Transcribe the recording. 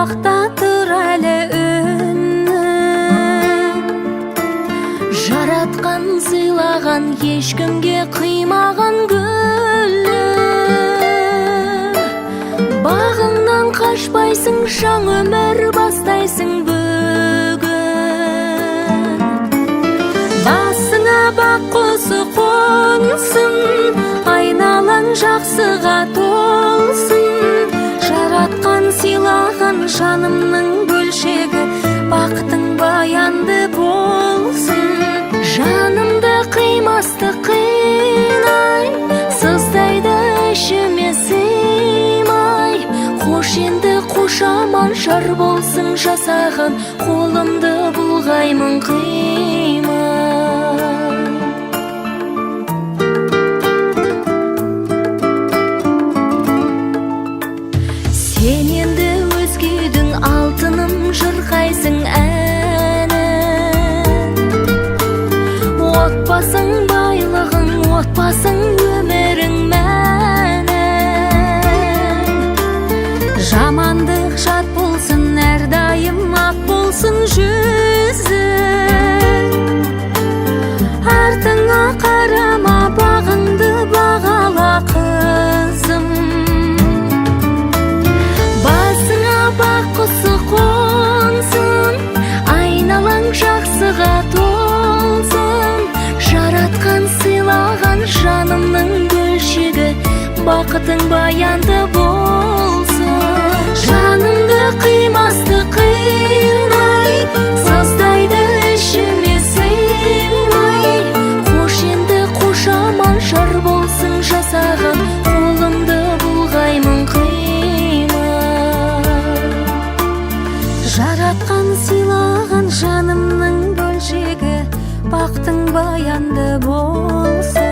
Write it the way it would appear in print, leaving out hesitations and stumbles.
құлақта тұр әлі үнің. Жаратқан сыйлаған ешкімге қимаған гүлің. Бағыңнан қашпайсың, жаңа өмір бастайсың бүгін. Басыңа бақ құсы қонсын, айналаң жақсыға толсын. Жаратқан сыйлаған жанымның бөлшегі, бақытың баянды болсын. Жанымды қимасты қинай, сыздайды ішіме сыймай. Қош енді қош аман жар болсын жасаған, қолымды бұлғаймын қимай. Сен енді өзгедің алтыным жырқайсың әнін. Отбасың байлығың, отбасың өмірің мәні. Жамандық жат болсын, әрдайым ақ болсын жүзің. Артыңа қарама, бағыңды бағала қызым. Басыңа бақ құсы қонсын, айналаң жақсыға толсын. Жаратқан сыйлаған жанымның бөлшегі, бақытың баянды болсын. Жанымды қимасты қинай, сыздайды ішіме сыймай. Қош енді қош аман жар болсын жасаған, қолымды бұлғаймын қимай. Жаратқан сыйлаған жанымның бөлшегі, бақытың баянды болсын.